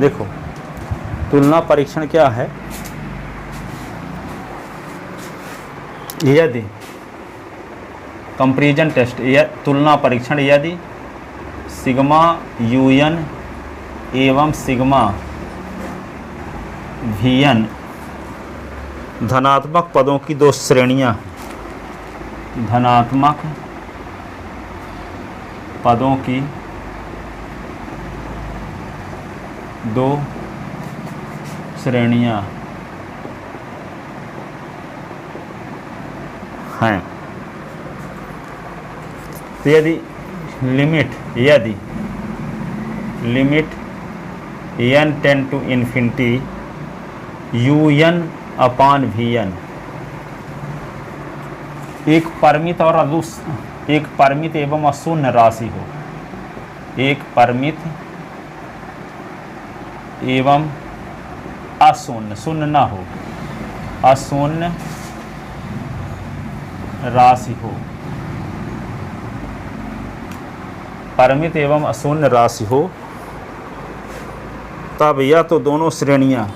देखो तुलना परीक्षण क्या है, यदि कंपैरिजन टेस्ट या तुलना परीक्षण यदि सिग्मा UN एवं सिग्मा VN धनात्मक पदों की दो श्रेणियां हैं, धनात्मक पदों की दो श्रेणियां हैं। तो यदि limit n tend to infinity UN upon VN एक परिमित एवं अशून्य राशि हो, एक परिमित एवं अशून्य, शून्य ना हो, अशून्य राशि हो, परिमित एवं अशून्य राशि हो, तब या तो दोनों श्रेणियां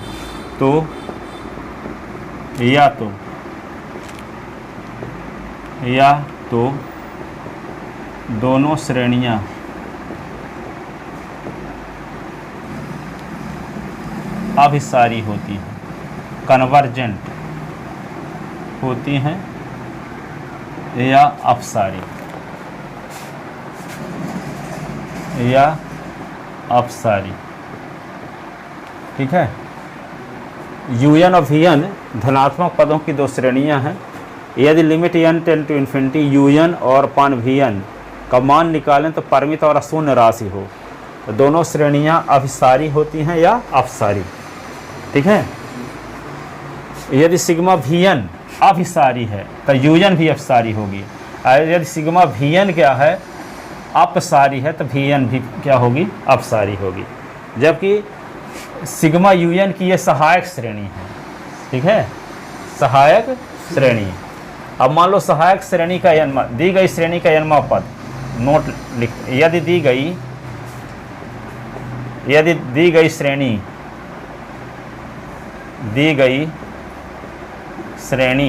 दोनों श्रेणियां अभिसारी होती हैं, कन्वर्जेंट होती हैं या अपसारी ठीक है। UN और VN धनात्मक पदों की दो श्रेणियां हैं। यदि limit n tend to infinity UN और अपान VN का मान निकालें तो परिमित और अशून्य राशि हो, तो दोनों श्रेणियां अभिसारी होती हैं या अपसारी, ठीक है। यदि सिग्मा VN अभिसारी है तो UN भी अपसारी होगी, और यदि सिग्मा VN क्या है, अपसारी है, तो VN भी क्या होगी, अपसारी होगी। जबकि सिग्मा UN की ये सहायक श्रेणी है, ठीक है, सहायक श्रेणी। अब मान लो सहायक श्रेणी का n दी गई श्रेणी का n पद नोट लिख, यदि दी गई श्रेणी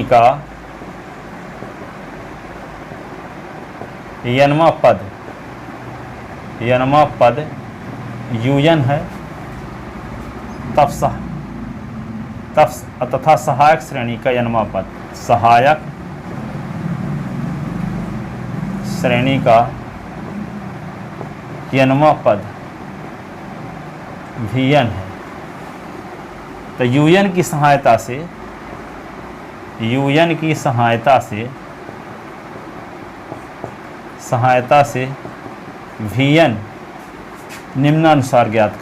का n पद UN है, तथा सहायक श्रेणी का n पद, सहायक श्रेणी का n पद VN है, तो UN की सहायता से VN निम्नानुसार ज्ञात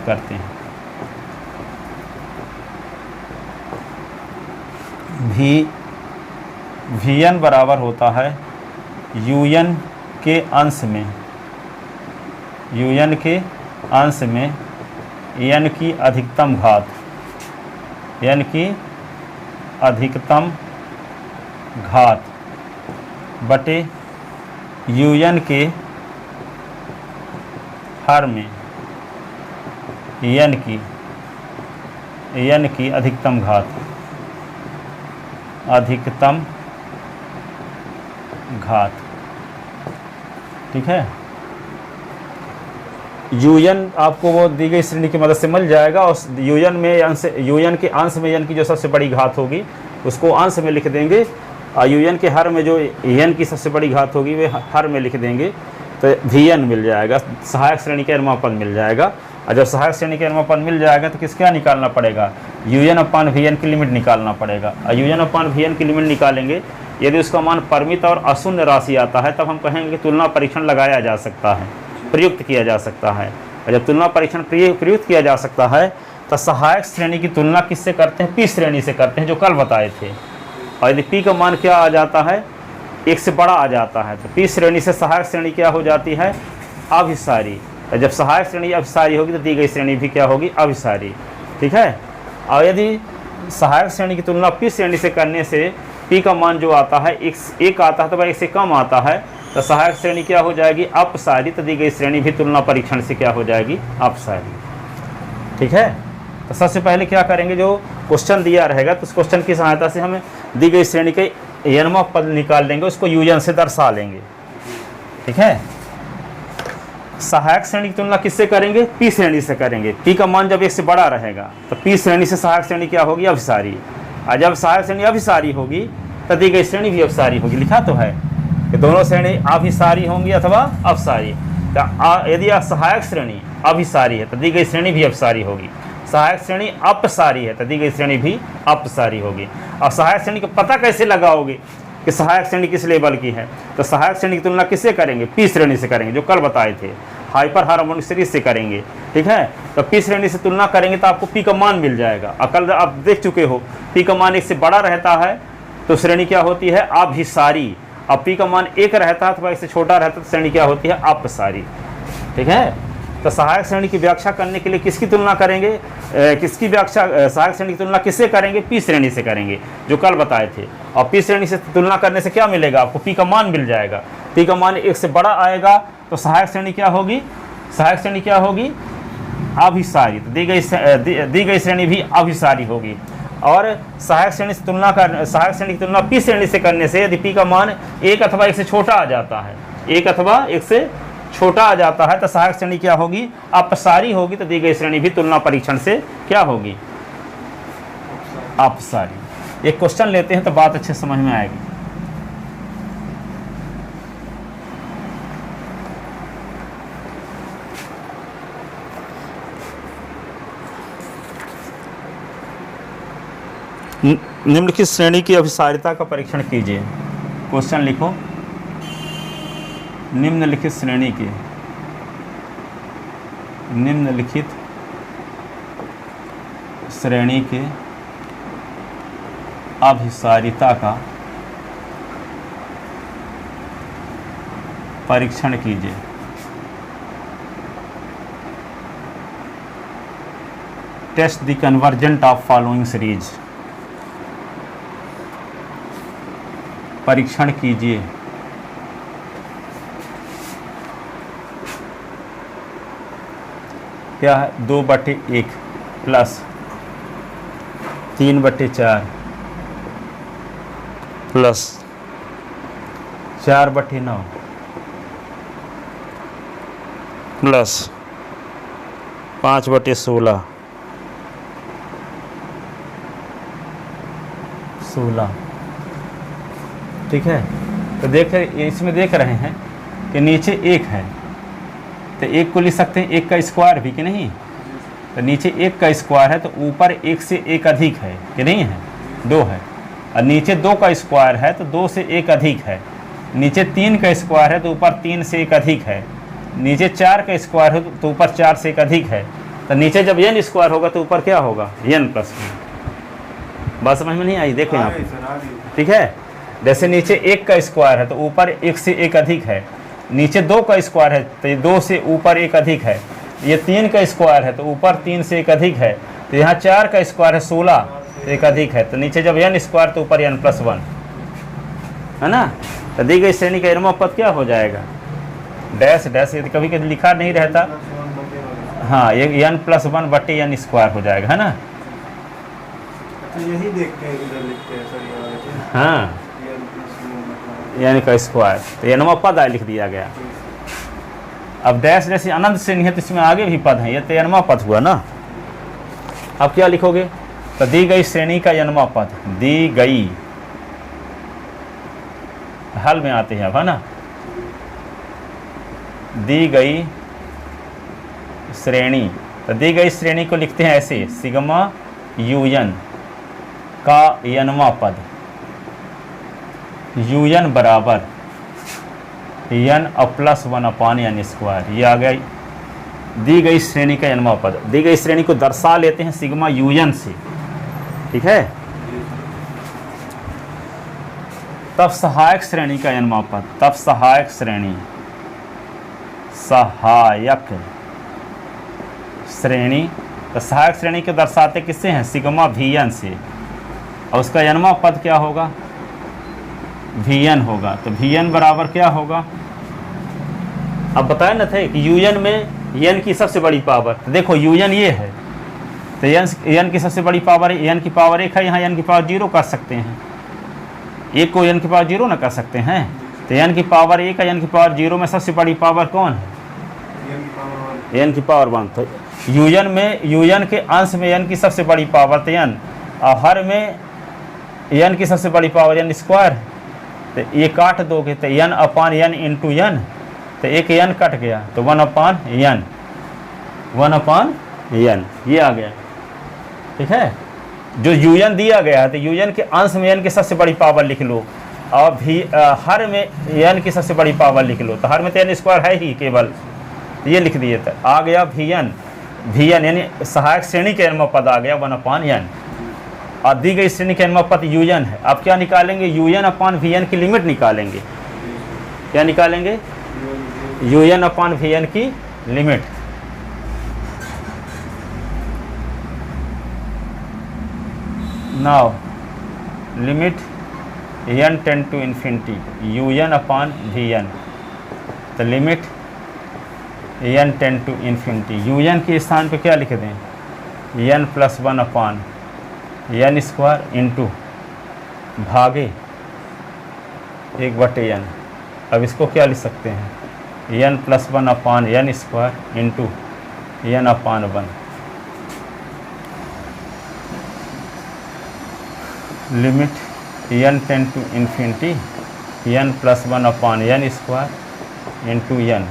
करते हैं, VN बराबर होता है UN के अंश में n की अधिकतम घात बटे UN के हर में n की अधिकतम घात, ठीक है। UN आपको वो दी गई श्रेणी की मदद से मिल जाएगा, और UN के अंश में n की जो सबसे बड़ी घात होगी उसको अंश में लिख देंगे, और UN के हर में जो n की सबसे बड़ी घात होगी वे हर में लिख देंगे, तो VN मिल जाएगा, सहायक श्रेणी का n पद मिल जाएगा। और जब सहायक श्रेणी का n पद मिल जाएगा तो किसका निकालना पड़ेगा, UN अपान VN की लिमिट निकालना पड़ेगा। और UN अपान VN की लिमिट निकालेंगे, यदि उसका मान परिमित और अशून्य राशि आता है तब हम कहेंगे कि तुलना परीक्षण लगाया जा सकता है, प्रयुक्त किया जा सकता है। और जब तुलना परीक्षण प्रयुक्त किया जा सकता है तो सहायक श्रेणी की तुलना किससे करते हैं, P श्रेणी से करते हैं, जो कल बताए थे। और यदि P का मान क्या आ जाता है, 1 से बड़ा आ जाता है, तो P श्रेणी से सहायक श्रेणी क्या हो जाती है, अभिसारी। और जब सहायक श्रेणी अभिसारी होगी तो दी गई श्रेणी भी क्या होगी, अभिसारी, ठीक है। और यदि सहायक श्रेणी की तुलना P श्रेणी से करने से P का मान जो आता है 1 आता है तो वह 1 से कम आता है, तो सहायक श्रेणी क्या हो जाएगी, अपसारी। तो दी गई श्रेणी भी तुलना परीक्षण से क्या हो जाएगी, अपसारी। ठीक है, तो सबसे पहले क्या करेंगे, जो क्वेश्चन दिया रहेगा तो उस क्वेश्चन की सहायता से हमें दी गई श्रेणी के यनमो पद निकाल लेंगे, उसको यूजन से दर्शा लेंगे। ठीक है, सहायक श्रेणी की तुलना किससे करेंगे, पी श्रेणी से करेंगे। पी का मान जब 1 से बड़ा रहेगा तो पी श्रेणी से सहायक श्रेणी क्या होगी, अभिसारी। और जब सहायक श्रेणी अभिसारी होगी तो दी गई श्रेणी भी अभिसारी होगी। लिखा तो है कि दोनों श्रेणी अभिसारी होंगी अथवा अपसारी। तो यदि सहायक श्रेणी अभिसारी है तो दी गई श्रेणी भी अपसारी होगी। सहायक श्रेणी अपसारी है तो दी गई श्रेणी भी अपसारी होगी। और सहायक श्रेणी को पता कैसे लगाओगे कि सहायक श्रेणी किस लेवल की है, तो सहायक श्रेणी की तुलना किससे करेंगे, पी श्रेणी से करेंगे, जो कल बताए थे, हाइपर हार्मोनिक सीरीज से करेंगे। ठीक है, तो पी श्रेणी से तुलना करेंगे तो आपको पी का मान मिल जाएगा। कल आप देख चुके हो, पी का मान 1 से बड़ा रहता है तो श्रेणी क्या होती है, अभिसारी। अब पी का मान 1 रहता है अथवा 1 से छोटा रहता है तो श्रेणी क्या होती है, अपसारी। ठीक है, तो सहायक श्रेणी की व्याख्या करने के लिए किसकी तुलना करेंगे, किसकी व्याख्या, सहायक श्रेणी की तुलना किससे करेंगे, पी श्रेणी से करेंगे, जो कल बताए थे। और पी श्रेणी से तुलना करने से क्या मिलेगा, आपको पी का मान मिल जाएगा। पी का मान 1 से बड़ा आएगा तो सहायक श्रेणी क्या होगी, सहायक श्रेणी क्या होगी, अभिसारी। तो दी गई श्रेणी भी अभिसारी होगी। और सहायक श्रेणी से तुलना सहायक श्रेणी की तुलना पी श्रेणी से करने से यदि पी का मान 1 अथवा 1 से छोटा आ जाता है, 1 अथवा 1 से छोटा आ जाता है तो सहायक श्रेणी क्या होगी, अपसारी होगी। तो दी गई श्रेणी भी तुलना परीक्षण से क्या होगी, अपसारी। एक क्वेश्चन लेते हैं तो बात अच्छे समझ में आएगी। निम्नलिखित श्रेणी की अभिसारिता का परीक्षण कीजिए। क्वेश्चन लिखो, निम्नलिखित श्रेणी के अभिसारिता का परीक्षण कीजिए। Test the convergent of following series. परीक्षण कीजिए क्या है, 2/1 प्लस 3/4 प्लस 4/9 प्लस 5/16 16। ठीक है, तो इसमें देख रहे हैं कि नीचे 1 है तो 1 को लिख सकते हैं 1 का स्क्वायर भी, कि नहीं। तो नीचे 1 का स्क्वायर है तो ऊपर 1 से 1 अधिक है, कि नहीं है, 2 है। और नीचे 2 का स्क्वायर है तो 2 से 1 अधिक है। नीचे 3 का स्क्वायर है तो ऊपर 3 से 1 अधिक है। नीचे 4 का स्क्वायर है तो ऊपर 4 से 1 अधिक है। तो नीचे जब n स्क्वायर होगा तो ऊपर क्या होगा, n+1। बात समझ में नहीं आई, देखो यहाँ पे। ठीक है, जैसे नीचे 1 का स्क्वायर है तो ऊपर 1 से 1 अधिक है। नीचे 2 का स्क्वायर है तो ये 2 से ऊपर 1 अधिक है। ये 3 का स्क्वायर है तो ऊपर 3 से 1 अधिक है। तो यहाँ 4 का स्क्वायर है 16 तो 1 अधिक है। तो नीचे जब n स्क्वायर तो ऊपर n+1, है ना। तो दी गई श्रेणी का यनमो पद क्या हो जाएगा, डैश डैश। यदि कभी कभी लिखा नहीं रहता, हाँ, ये n+1/n² हो जाएगा, है ना। तो यही देखते हैं, इधर लिखते हैं सर, हाँ, यानी का स्क्वायर। तो यनमो पद लिख दिया गया। अब डैश जैसे अनंत श्रेणी है तो इसमें आगे भी पद है, ये तो यनमो पद हुआ ना। अब क्या लिखोगे, तो दी गई श्रेणी का यनमो पद, दी गई, हल में आते हैं अब, है ना। दी गई श्रेणी, तो दी गई श्रेणी को लिखते हैं ऐसे, सिग्मा un का यनमो पद, un बराबर n+1/n²। ये आ गया दी गई श्रेणी का यनमो पद। दी गई श्रेणी को दर्शा लेते हैं सिग्मा un से, ठीक है। तब सहायक श्रेणी का यनमो पद, तब सहायक श्रेणी, सहायक श्रेणी, तो सहायक श्रेणी को दर्शाते किससे हैं, सिग्मा vn से। और उसका यनमो पद क्या होगा, Vn होगा। तो Vn बराबर क्या होगा? अब बताए ना थे कि Un में n की सबसे बड़ी पावर, तो देखो Un ये है, तो n की सबसे बड़ी पावर है, n की पावर 1 है, यहाँ n की पावर 0 कर सकते हैं, एक को n की पावर 0 ना कर सकते हैं, तो n की पावर 1 है, n की पावर 0 में सबसे बड़ी पावर कौन है? n की पावर 1। तो Un में Un के अंश में n की सबसे बड़ी पावर तो n, और हर में n की सबसे बड़ी पावर n स्क्वायर, तो ये काट दोगे तो n upon n into n, तो एक n कट गया तो 1 अपान n, 1 अपान n ये आ गया। ठीक है, जो un दिया गया है तो un के अंश में n की सबसे बड़ी पावर लिख लो, और हर में n की सबसे बड़ी पावर लिख लो, तो हर में तो n स्क्वायर है ही केवल, ये लिख दिए, तो आ गया Vn यानी सहायक श्रेणी के n पद आ गया 1 अपान n, और दी गई श्रेणी के n पद un है। अब क्या निकालेंगे? un अपान Vn की लिमिट निकालेंगे। क्या निकालेंगे? un अपान Vn की limit. Now limit n tend to infinity un upon Vn, तो limit n tend to infinity un के स्थान पे क्या लिख दें? n plus 1 upon n square into भागे 1/n। अब इसको क्या लिख सकते हैं? n plus 1 upon n square into n upon 1। Limit n tend to infinity n plus 1 upon n square into n,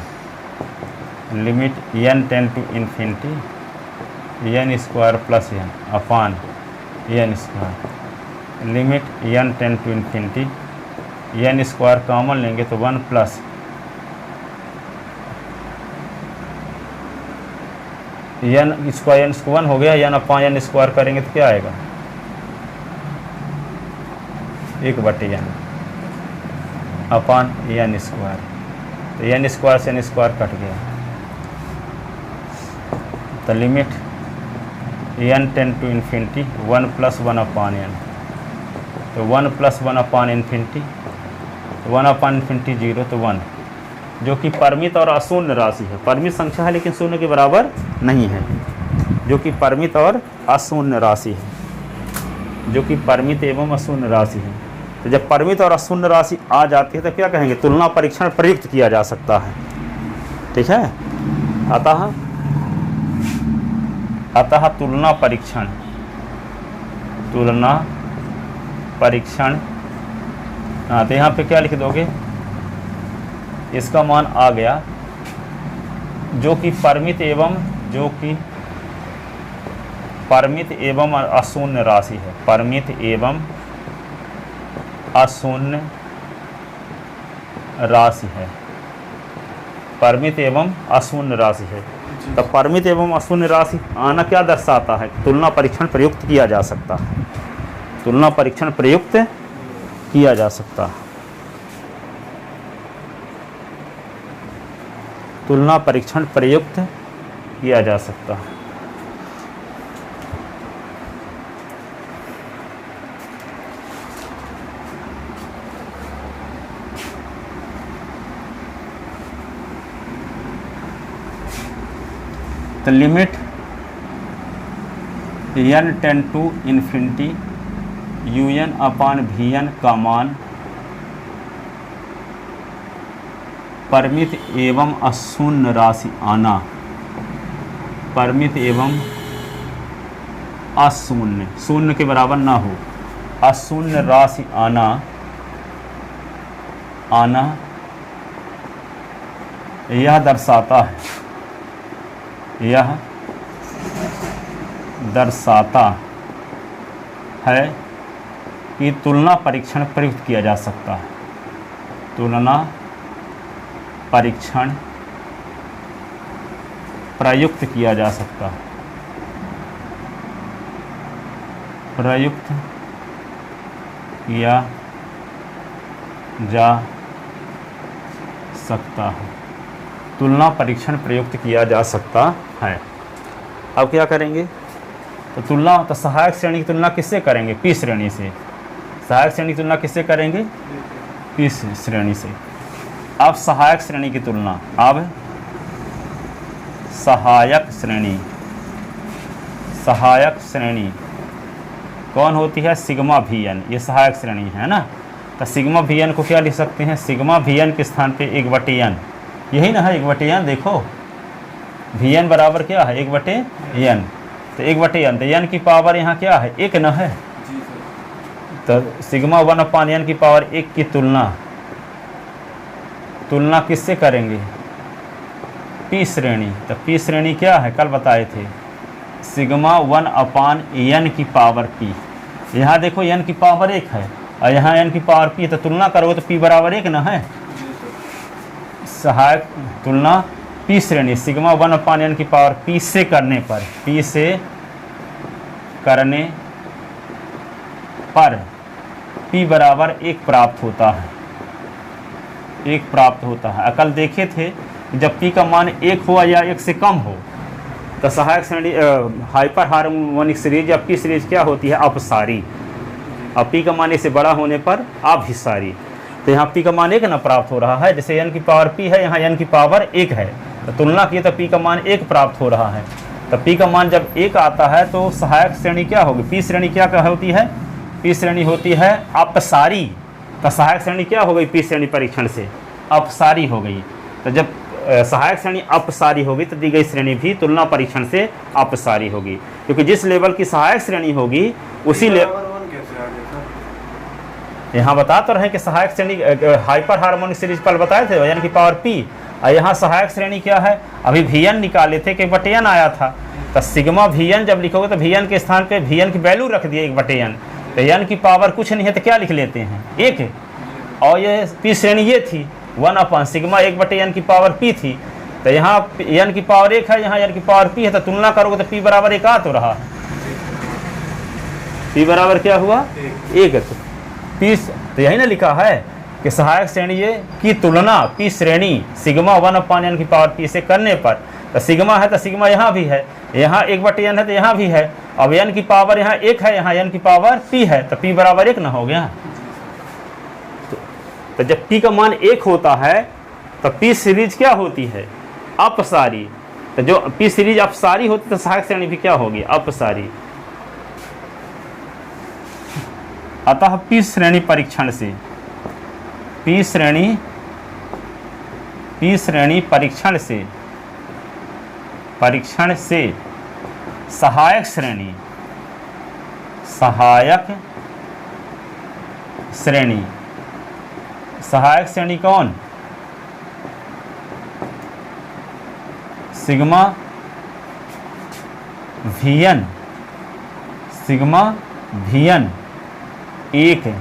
limit n tend to infinity n square plus n upon n square, limit n tend to infinity n square common लेंगे तो 1 plus n square, n square 1 हो गया, n upon n square करेंगे तो क्या आएगा? 1/n upon n square, तो n square से n स्क्वायर कट गया, तो limit n tend to infinity 1 plus 1 upon n, तो 1 plus 1 upon infinity, 1 upon infinity 0, तो 1, जो कि परिमित और अशून्य राशि है। परिमित संख्या है लेकिन शून्य के बराबर नहीं है, जो कि परिमित और अशून्य राशि है, जो कि परिमित एवं अशून्य राशि है। तो जब परिमित और अशून्य राशि आ जाती है तो क्या कहेंगे? तुलना परीक्षण प्रयुक्त किया जा सकता है। ठीक है, अतः तुलना परीक्षण हाँ, तो यहाँ पे क्या लिख दोगे? इसका मान आ गया जो कि परिमित एवं अशून्य राशि है, परिमित एवं अशून्य राशि है, परिमित एवं अशून्य राशि है। तो परिमित एवं अशून्य राशि आना क्या दर्शाता है? तुलना परीक्षण प्रयुक्त किया जा सकता है, तुलना परीक्षण प्रयुक्त किया जा सकता है, तुलना परीक्षण प्रयुक्त किया जा सकता है। तो limit n tend to infinity un upon Vn का मान परिमित एवं अशून्य राशि आना, परिमित एवं अशून्य, शून्य के बराबर ना हो, अशून्य राशि आना यह दर्शाता है कि तुलना परीक्षण प्रयुक्त किया जा सकता है, तुलना परीक्षण प्रयुक्त किया जा सकता है, प्रयुक्त किया जा सकता है, तुलना परीक्षण प्रयुक्त किया जा सकता है। अब क्या करेंगे? तो सहायक श्रेणी की तुलना किससे करेंगे? पी श्रेणी से। सहायक श्रेणी की तुलना किससे करेंगे? पी श्रेणी से। अब सहायक श्रेणी की तुलना, अब सहायक श्रेणी, सहायक श्रेणी कौन होती है? सिग्मा वी एन, ये सहायक श्रेणी है ना। तो सिग्मा वी एन को क्या लिख सकते हैं? सिग्मा वी एन के स्थान पे 1/n, यही ना है 1/n, देखो वी एन बराबर क्या है? 1/n, तो 1/n, तो n की पावर यहाँ क्या है? 1 ना है। तो सिग्मा 1/n की पावर 1 की तुलना किससे करेंगे? पी श्रेणी। तो पी श्रेणी क्या है? कल बताए थे, सिग्मा 1/n की पावर पी। यहाँ देखो n की पावर 1 है और यहाँ n की पावर p, तो तुलना करोगे तो p बराबर 1 ना है। सहायक तुलना पी श्रेणी सिग्मा 1/n की पावर p से करने पर, p से करने पर p बराबर 1 प्राप्त होता है, 1 प्राप्त होता है। कल देखे थे जब p का मान 1 हो या 1 से कम हो तो सहायक श्रेणी हाइपर हार्मोनिक सीरीज या पी सीरीज क्या होती है? अपसारी। अब p का मान 1 से बड़ा होने पर अभिसारी। तो यहाँ p का मान 1 ना प्राप्त हो रहा है, जैसे n की पावर p है, यहाँ n की पावर 1 है, तो तुलना किए तो p का मान 1 प्राप्त हो रहा है। तो p का मान जब 1 आता है तो सहायक श्रेणी क्या होगी? p श्रेणी क्या होती है? p श्रेणी होती है अपसारी। तो सहायक श्रेणी क्या हो गई? p श्रेणी परीक्षण से अपसारी हो गई। तो जब सहायक श्रेणी अपसारी होगी तो दी गई श्रेणी भी तुलना परीक्षण से अपसारी होगी, क्योंकि जिस लेवल की सहायक श्रेणी होगी उसी यहाँ बता तो रहे कि सहायक श्रेणी हाइपर हार्मोनिक सीरीज पर बताए थे n की पावर p, और यहाँ सहायक श्रेणी क्या है? अभी vn निकाले थे कि 1/n आया था, तो सिग्मा vn जब लिखोगे तो vn के स्थान पे vn की वैल्यू रख दिए 1/n, तो n की पावर कुछ नहीं है तो क्या लिख लेते हैं? 1। और ये p श्रेणी ये थी 1 सिग्मा 1/n की पावर p थी, तो यहाँ n की पावर 1 है, यहाँ n की पावर p है, तो तुलना करोगे तो p बराबर 1 आ तो रहा है। p बराबर क्या हुआ? 1। तो यही ना लिखा है कि सहायक श्रेणी की तुलना पी श्रेणी सिग्मा 1/n की पावर p से करने पर, तो सिग्मा है तो सिग्मा यहाँ भी है, यहाँ 1/n है तो यहाँ भी है, अब n की पावर यहाँ 1 है, यहाँ n की पावर p है, तो p बराबर 1 ना हो गया। तो जब p का मान 1 होता है तो p सीरीज क्या होती है? अपसारी। तो जो p सीरीज अपसारी होती तो सहायक श्रेणी भी क्या होगी? अपसारी। अतः p श्रेणी परीक्षण से, p श्रेणी परीक्षण से सहायक श्रेणी कौन? सिग्मा vn 1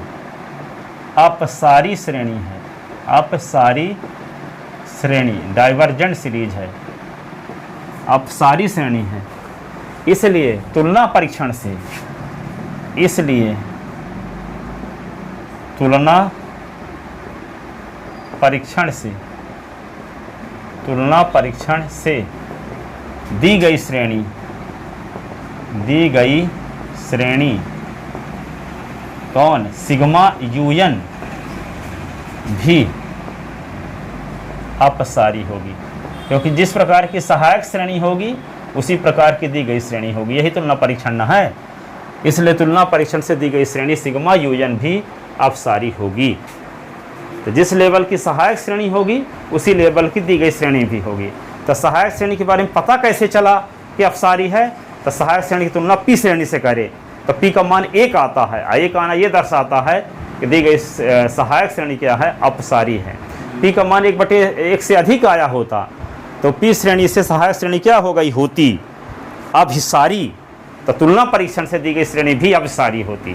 अपसारी श्रेणी है, अपसारी श्रेणी डाइवर्जेंट सीरीज है, अपसारी श्रेणी है। इसलिए तुलना परीक्षण से, इसलिए तुलना परीक्षण से दी गई श्रेणी कौन? सिग्मा un भी अपसारी होगी, क्योंकि जिस प्रकार की सहायक श्रेणी होगी उसी प्रकार की दी गई श्रेणी होगी, यही तुलना परीक्षण न है। इसलिए तुलना परीक्षण से दी गई श्रेणी सिग्मा un भी अपसारी होगी। तो जिस लेवल की सहायक श्रेणी होगी उसी लेवल की दी गई श्रेणी भी होगी। तो सहायक श्रेणी के बारे में पता कैसे चला कि अपसारी है? तो सहायक श्रेणी की तुलना पी श्रेणी से करे तो पी का मान 1 आता है, 1 आना ये दर्शाता है कि दी गई सहायक श्रेणी क्या है? अपसारी है। पी का मान 1/1 से अधिक आया होता तो पी श्रेणी से सहायक श्रेणी क्या हो गई होती? अभिसारी। तो तुलना परीक्षण से दी गई श्रेणी भी अभिसारी होती,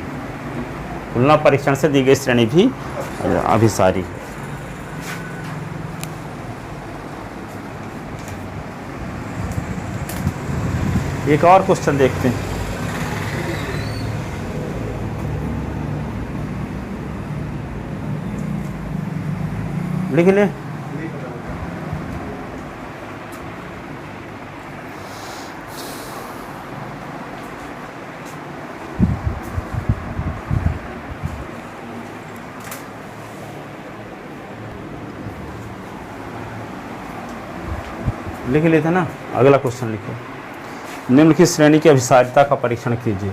तुलना परीक्षण से दी गई श्रेणी भी अभिसारी है। एक और क्वेश्चन देखते हैं। लिख ले। लिख लेते ना। अगला क्वेश्चन लिखो, निम्नलिखित श्रेणी की अभिसारिता का परीक्षण कीजिए।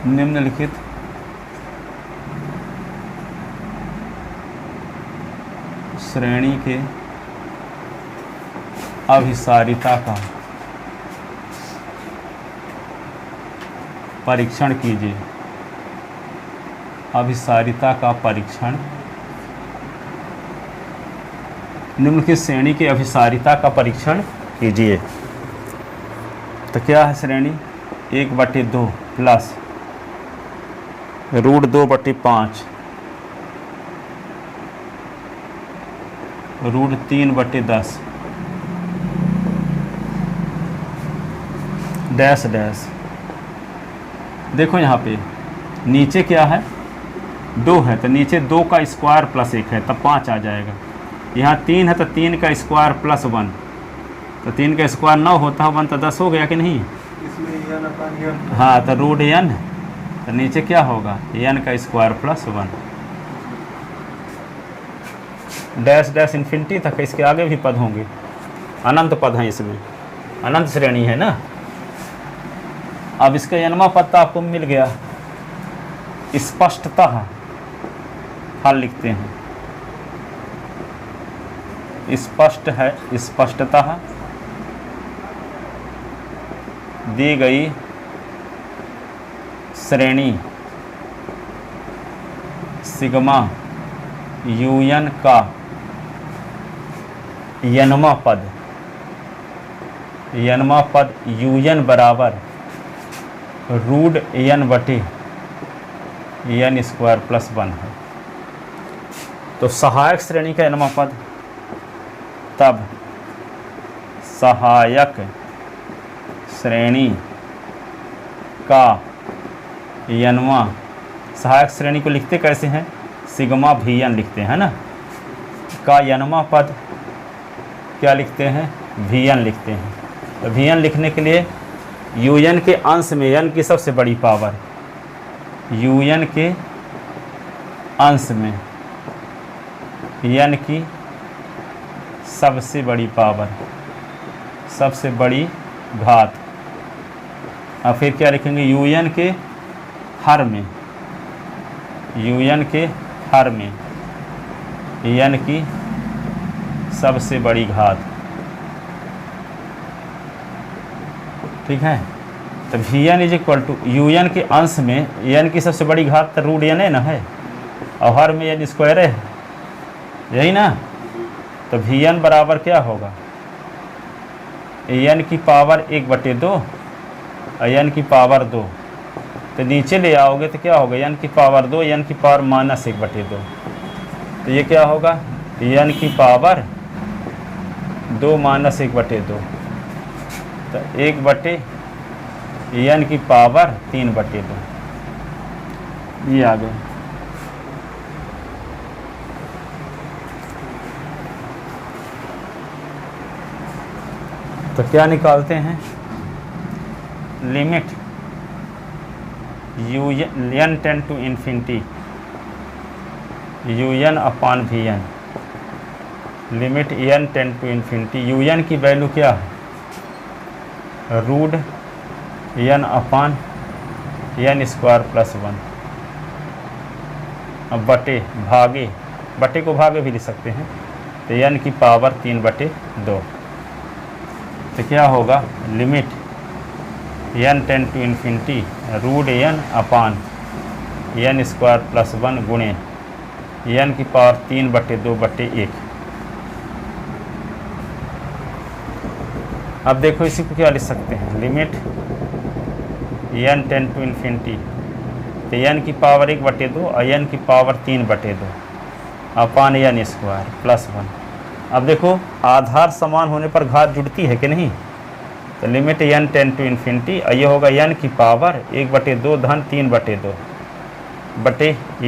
निम्नलिखित श्रेणी के अभिसारिता का परीक्षण कीजिए। अभिसारिता का परीक्षण, निम्नलिखित श्रेणी की अभिसारिता का परीक्षण कीजिए। तो क्या है श्रेणी? 1/2 प्लस √2/5 √3/10 डैश डैश। देखो यहाँ पे नीचे क्या है? 2 है तो नीचे 2 का स्क्वायर प्लस 1 है तब 5 आ जाएगा। यहाँ 3 है तो 3 का स्क्वायर प्लस 1, तो 3 का स्क्वायर 9 होता है, 1 तो 10 हो गया कि नहीं? इसमें n/n। हाँ, तो √n, तो नीचे क्या होगा? n का square plus 1 dash dash infinity तक। इसके आगे भी पद होंगे, अनंत पद हैं इसमें, अनंत श्रेणी है ना। अब इसका n वां पद तो आपको मिल गया। स्पष्टतः हल लिखते हैं, स्पष्ट है, स्पष्टतः दी गई श्रेणी सिग्मा un का n-वां पद un बराबर √n/n² + 1 है। तो सहायक श्रेणी का n-वां पद, तब सहायक श्रेणी का n-वां, सहायक श्रेणी को लिखते कैसे हैं? सिग्मा vn लिखते हैं ना। का n-वां पद क्या लिखते हैं? vn लिखते हैं। तो vn लिखने के लिए un के अंश में n की सबसे बड़ी पावर, un के अंश में n की सबसे बड़ी पावर, सबसे बड़ी घात, और फिर क्या लिखेंगे? un के हर में, un के हर में n की सबसे बड़ी घात। ठीक है, तो vn = un के अंश में n की सबसे बड़ी घात तो √n है ना है, और हर में n² है, यही ना। तो vn बराबर क्या होगा? n की पावर 1/2 और n की पावर 2, तो नीचे ले आओगे तो क्या होगा? n की पावर 2, n की पावर -1/2, तो ये क्या होगा? n की पावर 2 -1/2, तो 1/n की पावर 3/2, ये आ गया। तो क्या निकालते हैं? Limit n tend to infinity un/vn, limit n tend to infinity, un की वैल्यू क्या है? √n/n² + 1, अब बटे को भागे भी लिख सकते हैं, तो n की पावर 3/2। तो क्या होगा? Limit n tend to infinity √n/n² + 1 गुणे n की पावर 3/2/1। अब देखो इसी को क्या लिख सकते हैं? Limit n tend to infinity, तो n की पावर 1/2 और n की पावर 3/2 n² + 1। अब देखो आधार समान होने पर घात जुड़ती है कि नहीं? तो limit n tend to infinity, और ये होगा n की पावर 1/2 धन 3/2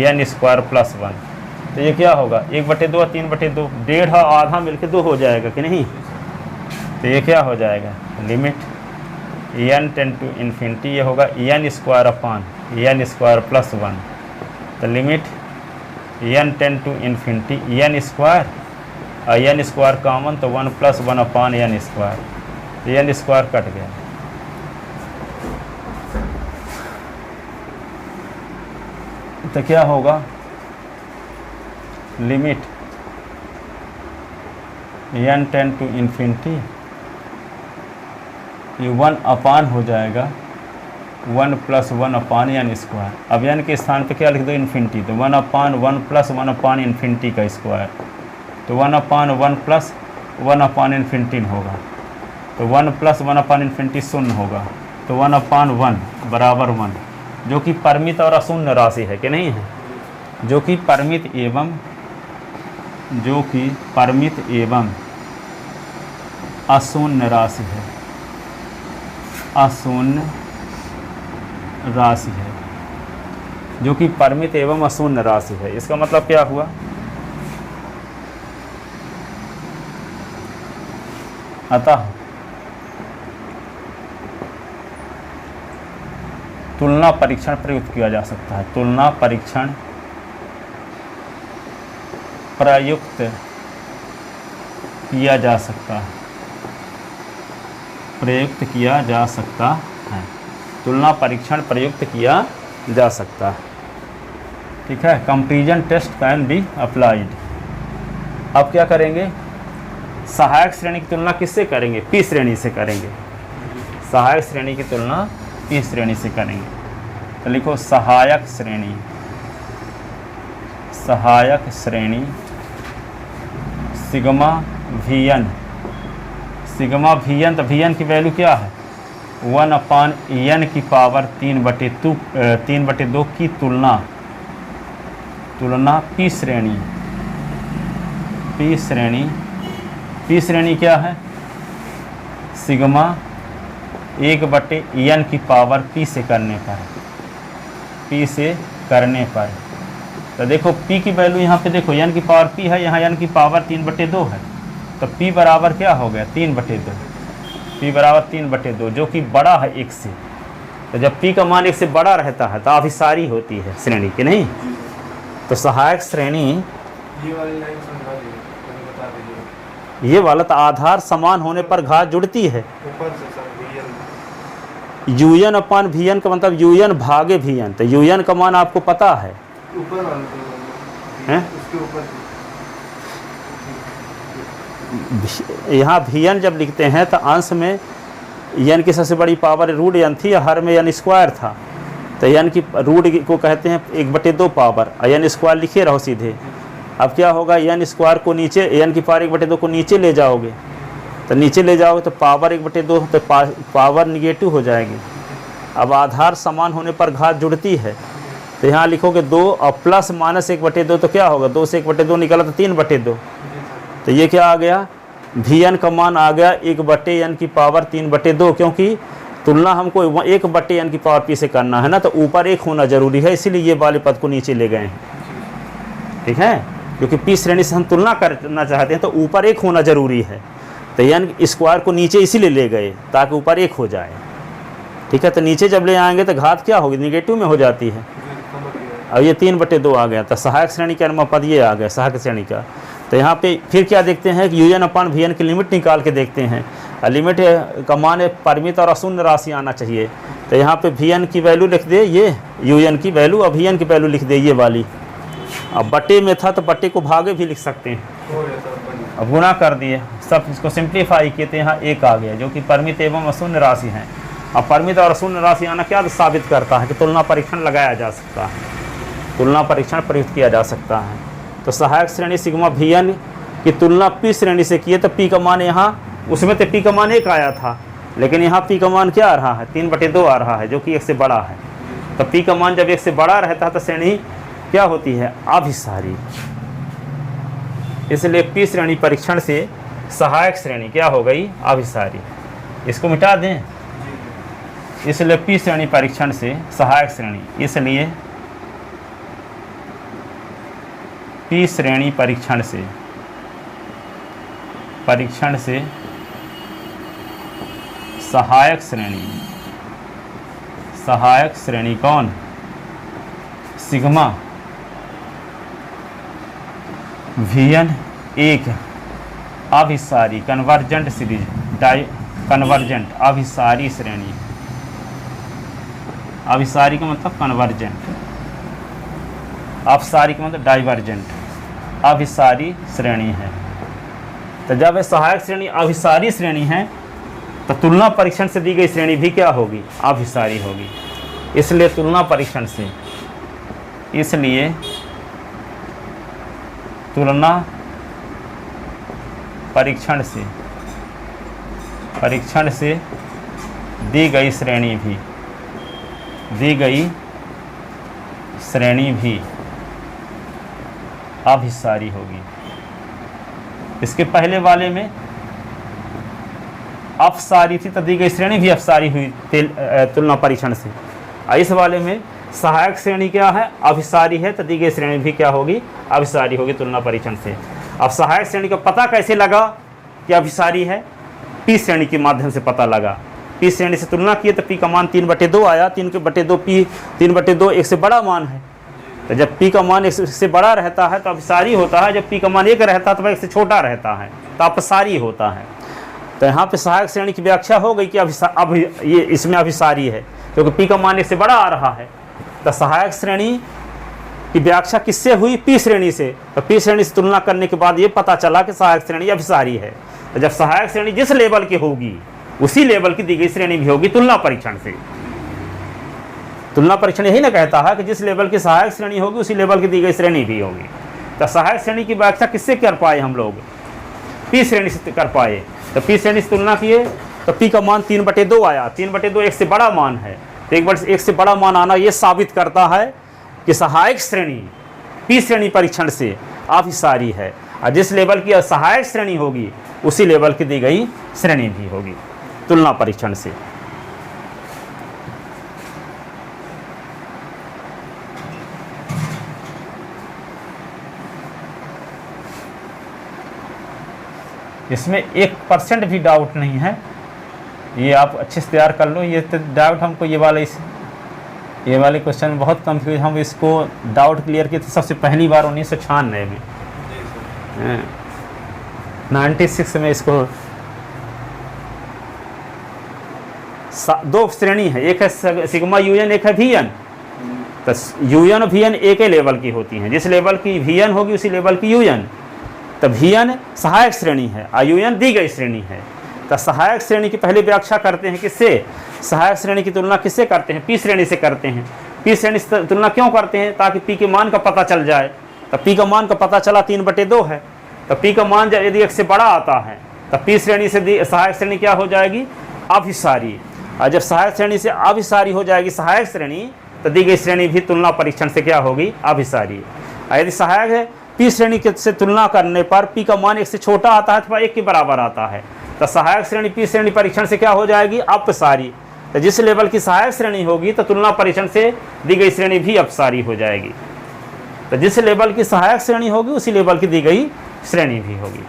n² + 1। तो ये क्या होगा? 1/2 और 3/2, 1.5 और आधा मिलके 2 हो जाएगा कि नहीं? तो ये क्या हो जाएगा? Limit n tend to infinity, ये होगा n² एन स्क्वायर प्लस 1, तो limit n tend to infinity n square, n square common तो 1 + 1 upon n square, n square cut गया। तो क्या होगा, limit n tend to infinity, ये 1 अपान हो जाएगा 1 + 1 अपान एन स्क्वायर। अब एन के स्थान पे क्या लिख दो, इन्फिनिटी, तो 1 अपान 1 + 1 अपान इन्फिनिटी का स्क्वायर, तो 1 अपान 1 + 1 अपान इन्फिनिटी होगा, तो 1 + 1 अपान इन्फिनिटी शून्य होगा, तो 1 अपान 1 बराबर 1, जो कि परिमित और अशून्य राशि है कि नहीं है, जो कि परिमित एवं अशून्य राशि है, अशून्य राशि है, जो कि परिमित एवं अशून्य राशि है। इसका मतलब क्या हुआ, अतः तुलना परीक्षण प्रयुक्त किया जा सकता है, तुलना परीक्षण प्रयुक्त किया जा सकता है, प्रयुक्त किया जा सकता है, तुलना परीक्षण प्रयुक्त किया जा सकता है। ठीक है, comparison test can be applied. अब क्या करेंगे, सहायक श्रेणी की तुलना किससे करेंगे, पी श्रेणी से करेंगे, सहायक श्रेणी की तुलना पी श्रेणी से करेंगे। तो लिखो सहायक श्रेणी, सहायक श्रेणी sigma V N, sigma V N, तो वी एन की वैल्यू क्या है 1 अपान एन की पावर 3/2 की तुलना, तुलना पी श्रेणी, पी श्रेणी, पी श्रेणी क्या है सिग्मा 1/n की पावर p से करने पर, p से करने पर। तो देखो p की वैल्यू यहाँ पे देखो n की पावर p है, यहाँ n की पावर 3/2 है, तो p बराबर क्या हो गया 3/2, p बराबर 3/2, जो कि बड़ा है 1 से। तो जब p का मान 1 से बड़ा रहता है तो अभिसारी होती है श्रेणी की, नहीं। तो सहायक श्रेणी ये वाली लाइन समझा दीजिए, मुझे बता दीजिए। ये वाला तो आधार समान होने पर घात जुड़ती है, ऊपर से सर यूएन अपान वी एन का मतलब यूएन भागे वी एन, तो यूएन का मान आपको पता है, ऊपर वाला हैं? उसके ऊपर यहाँ वी एन जब लिखते हैं तो अंश में एन की सबसे बड़ी पावर रूट एन थी, हर में एन स्क्वायर था, तो एन की रूट को कहते हैं 1/2 पावर, एन स्क्वायर लिखे रहो सीधे। अब क्या होगा, एन स्क्वायर को नीचे, एन की पावर 1/2 को नीचे ले जाओगे, तो नीचे ले जाओगे तो पावर 1/2 तो पावर निगेटिव हो जाएगी। अब आधार समान होने पर घात जुड़ती है, तो यहाँ लिखोगे 2 और प्लस माइनस 1/2, तो क्या होगा 2 से 1/2 निकला तो 3/2, तो ये क्या आ गया वी एन का मान आ गया 1/n की पावर 3/2, क्योंकि तुलना हमको 1/n की पावर p से करना है ना, तो ऊपर 1 होना जरूरी है, इसीलिए ये वाले पद को नीचे ले गए हैं। ठीक है, क्योंकि p श्रेणी से हम तुलना करना चाहते हैं तो ऊपर 1 होना जरूरी है, तो एन स्क्वायर को नीचे इसीलिए ले गए ताकि ऊपर 1 हो जाए। ठीक है, तो नीचे जब ले आएंगे तो घात क्या होगी, निगेटिव में हो जाती है। अब ये 3/2 आ गया, तो सहायक श्रेणी का अनुपद ये आ गया सहायक श्रेणी का। तो यहाँ पे फिर क्या देखते हैं कि यूएन अपान वी एन की लिमिट निकाल के देखते हैं, लिमिट का मान परिमित और अशून्य राशि आना चाहिए। तो यहाँ पे वी एन की वैल्यू लिख दे, ये यूएन की वैल्यू, और वी एन की वैल्यू लिख दे ये वाली। अब बटे में था तो बटे को भागे भी लिख सकते हैं, अब गुणा कर दिए, सब इसको सिंप्लीफाई किए तो यहाँ 1 आ गया, जो कि परिमित एवं अशून्य राशि है। अब परिमित और अशून्य राशि आना क्या साबित करता है कि तुलना परीक्षण लगाया जा सकता है, तुलना परीक्षण प्रयुक्त किया जा सकता है। तो सहायक श्रेणी सिग्मा वी एन की तुलना पी श्रेणी से किए तो पी का मान यहाँ, उसमें तो पी का मान 1 आया था, लेकिन यहाँ पी का मान क्या आ रहा है 3/2 आ रहा है, जो कि 1 से बड़ा है। तो पी का मान जब 1 से बड़ा रहता है तो श्रेणी क्या होती है अभिसारी, इसलिए पी श्रेणी परीक्षण से सहायक श्रेणी क्या हो गई अभिसारी। इसको मिटा दें, इसलिए पी श्रेणी परीक्षण से सहायक श्रेणी, इसलिए पी श्रेणी परीक्षण से सहायक श्रेणी कौन सिग्मा Vn एक अभिसारी कन्वर्जेंट सीरीज कन्वर्जेंट अभिसारी श्रेणी। अभिसारी का मतलब कन्वर्जेंट, अपसारी का मतलब डाइवर्जेंट। अभिसारी श्रेणी है। तो जब सहायक श्रेणी अभिसारी श्रेणी है तो तुलना परीक्षण से दी गई श्रेणी भी क्या होगी? अभिसारी होगी। इसलिए तुलना परीक्षण से, इसलिए तुलना परीक्षण से दी गई श्रेणी भी अभिसारी होगी। इसके पहले वाले में अपसारी थी तो दी गई श्रेणी भी अपसारी हुई तुलना परीक्षण से। इस वाले में सहायक श्रेणी क्या है? अभिसारी है तो दी गई श्रेणी भी क्या होगी? अभिसारी होगी तुलना परीक्षण से। अब सहायक श्रेणी का पता कैसे लगा कि अभिसारी है? पी श्रेणी के माध्यम से पता लगा। पी श्रेणी से तुलना किए तो पी का मान 3/2 आया। 3/2 पी 3/2 एक से बड़ा मान है। तो जब पी का मान एक से बड़ा रहता है तो अभिसारी होता है। जब पी का मान 1 रहता है तो एक से छोटा रहता है तो अपसारी होता है। तो यहाँ पे सहायक श्रेणी की व्याख्या हो गई कि अब ये इसमें अभिसारी है क्योंकि पी का मान 1 से बड़ा आ रहा है। तो सहायक श्रेणी की व्याख्या किससे हुई? पी श्रेणी से। तो पी श्रेणी से तुलना करने के बाद ये पता चला कि सहायक श्रेणी अभिसारी है। तो जब सहायक श्रेणी जिस लेवल की होगी उसी लेवल की दी गई श्रेणी भी होगी तुलना परीक्षण से। तुलना परीक्षण यही ना कहता है कि जिस लेवल की सहायक श्रेणी होगी उसी लेवल की दी गई श्रेणी भी होगी। तो सहायक श्रेणी की व्याख्या किससे कर पाए हम लोग? पी श्रेणी से कर पाए। तो पी श्रेणी से तुलना किए तो पी का मान 3/2 आया। 3/2 एक से बड़ा मान है। तो एक से बड़ा मान आना ये साबित करता है कि सहायक श्रेणी पी श्रेणी परीक्षण से अभिसारी है और जिस लेवल की सहायक श्रेणी होगी उसी लेवल की दी गई श्रेणी भी होगी तुलना परीक्षण से। इसमें 1% भी डाउट नहीं है। ये आप अच्छे से तैयार कर लो। ये तो डाउट हमको ये वाले क्वेश्चन में बहुत कम थे। हम इसको डाउट क्लियर किए थे सबसे पहली बार 1996 में, 96 में। इसको 2 श्रेणी है, एक है सिग्मा यूएन, एक है वीएन। तो यूएन और वीएन एक ही लेवल की होती हैं। जिस लेवल की वीएन होगी उसी लेवल की यूएन। तो वीएन सहायक श्रेणी है और यूएन दी गई श्रेणी है। तो सहायक श्रेणी की पहले व्याख्या करते हैं किससे? सहायक श्रेणी की तुलना किससे करते हैं? पी श्रेणी से करते हैं। पी श्रेणी से तुलना क्यों करते हैं? ताकि पी के मान का पता चल जाए। तो पी का मान का पता चला 3/2 है। तो पी का मान यदि 1 से बड़ा आता है तो पी श्रेणी से सहायक श्रेणी क्या हो जाएगी? अभिसारी। और जब सहायक श्रेणी से अभिसारी हो जाएगी सहायक श्रेणी तो दी गई श्रेणी भी तुलना परीक्षण से क्या होगी? अभिसारी। और यदि सहायक है पी श्रेणी से तुलना करने पर पी का मान 1 से छोटा आता है अथवा 1 के बराबर आता है तो सहायक श्रेणी पी श्रेणी परीक्षण से क्या हो जाएगी? अपसारी। तो जिस लेवल की सहायक श्रेणी होगी तो तुलना परीक्षण से दी गई श्रेणी भी अपसारी हो जाएगी। तो जिस लेवल की सहायक श्रेणी होगी उसी लेवल की दी गई श्रेणी भी होगी।